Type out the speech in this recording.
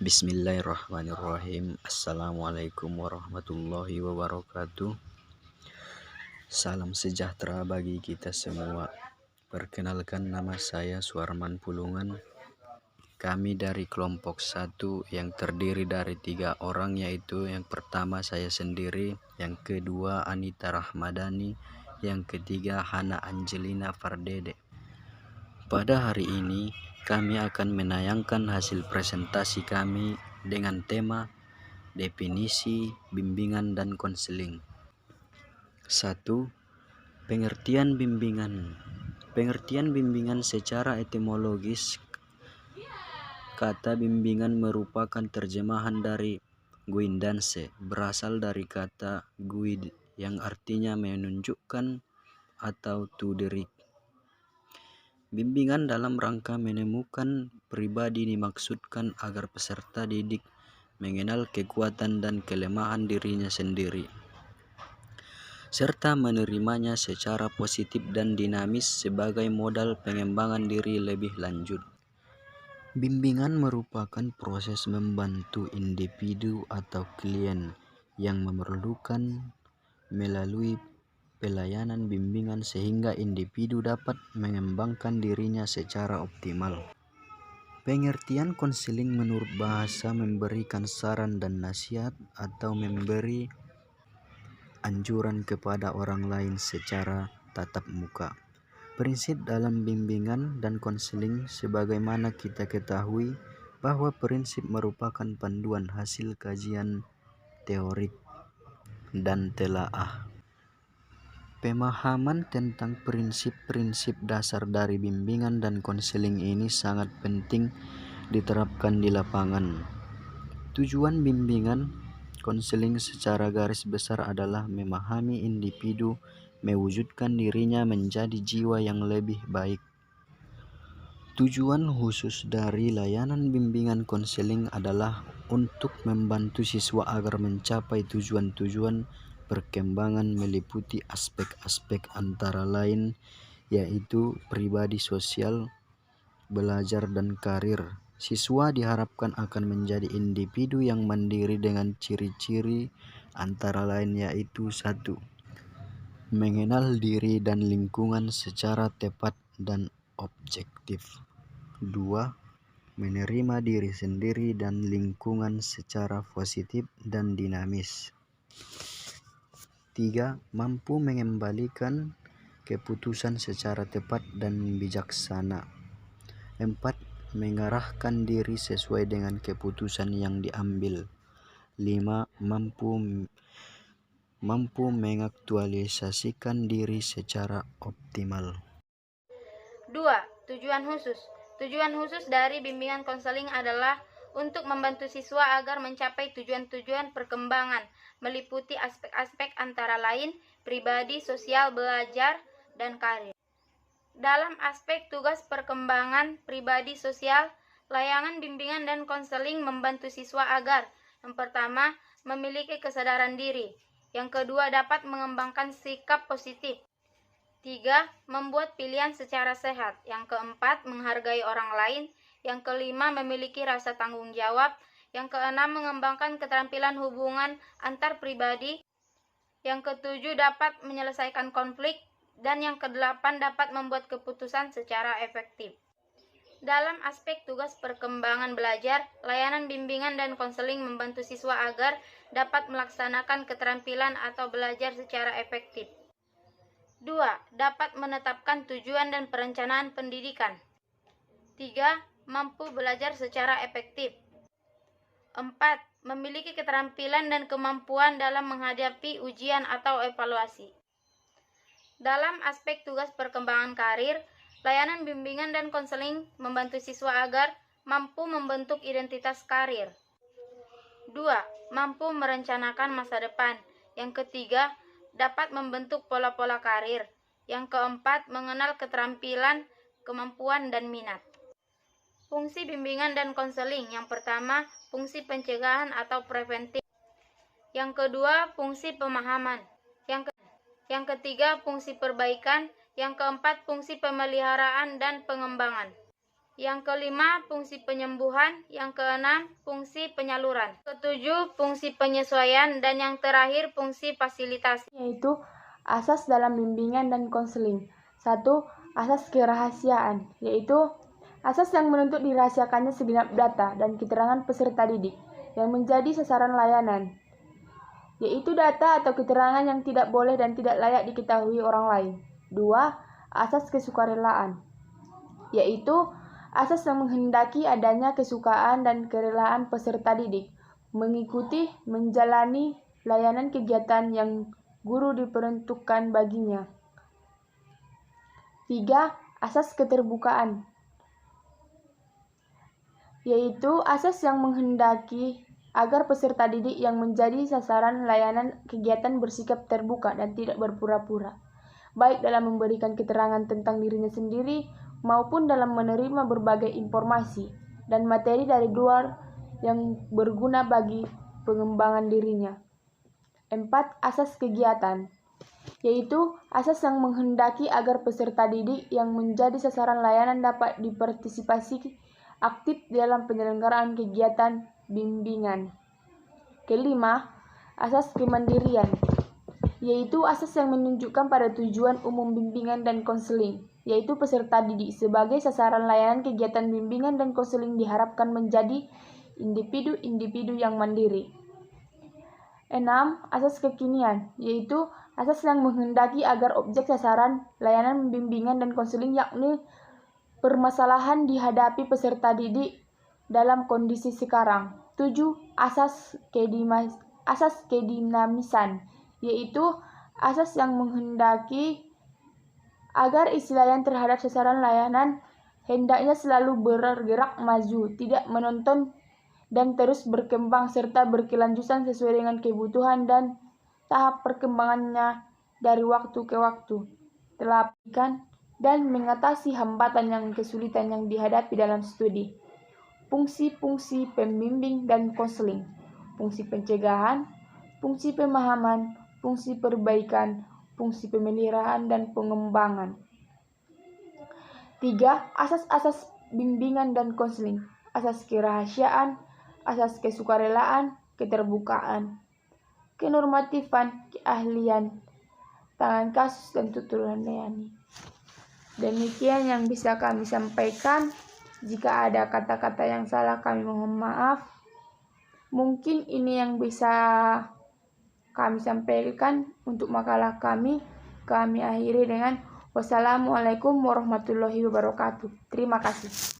Bismillahirrahmanirrahim. Assalamualaikum warahmatullahi wabarakatuh. Salam sejahtera bagi kita semua. Perkenalkan, nama saya Suarman Pulungan. Kami dari kelompok 1 yang terdiri dari 3 orang, yaitu yang pertama saya sendiri, yang kedua Anita Rahmadani, yang ketiga Hana Angelina Fardede. Pada hari ini kami akan menayangkan hasil presentasi kami dengan tema definisi bimbingan dan konseling. 1. Pengertian bimbingan. Pengertian bimbingan secara etimologis. Kata bimbingan merupakan terjemahan dari guidance, berasal dari kata guide yang artinya menunjukkan atau to direct. Bimbingan dalam rangka menemukan pribadi dimaksudkan agar peserta didik mengenal kekuatan dan kelemahan dirinya sendiri, serta menerimanya secara positif dan dinamis sebagai modal pengembangan diri lebih lanjut. Bimbingan merupakan proses membantu individu atau klien yang memerlukan melalui pelayanan bimbingan sehingga individu dapat mengembangkan dirinya secara optimal. Pengertian konseling menurut bahasa memberikan saran dan nasihat atau memberi anjuran kepada orang lain secara tatap muka. Prinsip dalam bimbingan dan konseling sebagaimana kita ketahui bahwa prinsip merupakan panduan hasil kajian teorik dan telaah. Pemahaman tentang prinsip-prinsip dasar dari bimbingan dan konseling ini sangat penting diterapkan di lapangan. Tujuan bimbingan konseling secara garis besar adalah memahami individu, mewujudkan dirinya menjadi jiwa yang lebih baik. Tujuan khusus dari layanan bimbingan konseling adalah untuk membantu siswa agar mencapai tujuan-tujuan perkembangan meliputi aspek-aspek antara lain yaitu pribadi, sosial, belajar, dan karir. Siswa diharapkan akan menjadi individu yang mandiri dengan ciri-ciri antara lain yaitu 1. Mengenal diri dan lingkungan secara tepat dan objektif. 2. Menerima diri sendiri dan lingkungan secara positif dan dinamis. 3. Mampu mengembalikan keputusan secara tepat dan bijaksana. 4. Mengarahkan diri sesuai dengan keputusan yang diambil. 5. Mampu mengaktualisasikan diri secara optimal. 2. Tujuan khusus. Tujuan khusus dari bimbingan konseling adalah untuk membantu siswa agar mencapai tujuan-tujuan perkembangan, meliputi aspek-aspek antara lain pribadi, sosial, belajar, dan karir. Dalam aspek tugas perkembangan pribadi sosial, layanan bimbingan dan konseling membantu siswa agar yang pertama, memiliki kesadaran diri, yang kedua, dapat mengembangkan sikap positif, 3. Membuat pilihan secara sehat, yang keempat, menghargai orang lain, yang kelima, memiliki rasa tanggung jawab, yang keenam, mengembangkan keterampilan hubungan antar pribadi, yang ketujuh, dapat menyelesaikan konflik, dan yang kedelapan, dapat membuat keputusan secara efektif. Dalam aspek tugas perkembangan belajar, layanan bimbingan dan konseling membantu siswa agar dapat melaksanakan keterampilan atau belajar secara efektif. 2. Dapat menetapkan tujuan dan perencanaan pendidikan. 3. Mampu belajar secara efektif. 4. Memiliki keterampilan dan kemampuan dalam menghadapi ujian atau evaluasi. Dalam aspek tugas perkembangan karir, layanan bimbingan dan konseling membantu siswa agar mampu membentuk identitas karir. 2. Mampu merencanakan masa depan. Yang ketiga, dapat membentuk pola-pola karir. Yang keempat, mengenal keterampilan, kemampuan, dan minat. Fungsi bimbingan dan konseling. Yang pertama, fungsi pencegahan atau preventif. Yang kedua, fungsi pemahaman. Yang ketiga, fungsi perbaikan. Yang keempat, fungsi pemeliharaan dan pengembangan. Yang kelima, fungsi penyembuhan. Yang keenam, fungsi penyaluran. Ketujuh, fungsi penyesuaian. Dan yang terakhir, fungsi fasilitasi. Yaitu asas dalam bimbingan dan konseling. 1. Asas kerahasiaan, yaitu asas yang menuntut dirahasiakannya segenap data dan keterangan peserta didik yang menjadi sasaran layanan, yaitu data atau keterangan yang tidak boleh dan tidak layak diketahui orang lain. 2. Asas kesukarelaan, yaitu asas yang menghendaki adanya kesukaan dan kerelaan peserta didik mengikuti, menjalani layanan kegiatan yang guru diperuntukkan baginya. 3. Asas keterbukaan, yaitu asas yang menghendaki agar peserta didik yang menjadi sasaran layanan kegiatan bersikap terbuka dan tidak berpura-pura, baik dalam memberikan keterangan tentang dirinya sendiri maupun dalam menerima berbagai informasi dan materi dari luar yang berguna bagi pengembangan dirinya. 4. Asas kegiatan, yaitu asas yang menghendaki agar peserta didik yang menjadi sasaran layanan dapat dipartisipasi aktif dalam penyelenggaraan kegiatan bimbingan. Kelima, asas kemandirian, yaitu asas yang menunjukkan pada tujuan umum bimbingan dan konseling, yaitu peserta didik sebagai sasaran layanan kegiatan bimbingan dan konseling diharapkan menjadi individu-individu yang mandiri. 6. Asas kekinian, yaitu asas yang menghendaki agar objek sasaran layanan bimbingan dan konseling yakni permasalahan dihadapi peserta didik dalam kondisi sekarang. 7. Asas kedinamisan, yaitu asas yang menghendaki agar isi layanan terhadap sasaran layanan hendaknya selalu bergerak maju, tidak menonton dan terus berkembang serta berkelanjutan sesuai dengan kebutuhan dan tahap perkembangannya dari waktu ke waktu. Telapikan dan mengatasi hambatan yang kesulitan yang dihadapi dalam studi. Fungsi-fungsi pembimbing dan konseling, fungsi pencegahan, fungsi pemahaman, fungsi perbaikan, fungsi pemeliharaan dan pengembangan. 3. Asas-asas bimbingan dan konseling, asas kerahasiaan, asas kesukarelaan, keterbukaan, kenormatifan, keahlian, tangan kasus dan tuturan layani. Demikian yang bisa kami sampaikan. Jika ada kata-kata yang salah kami mohon maaf. Mungkin ini yang bisa kami sampaikan untuk makalah kami. Kami akhiri dengan wassalamualaikum warahmatullahi wabarakatuh. Terima kasih.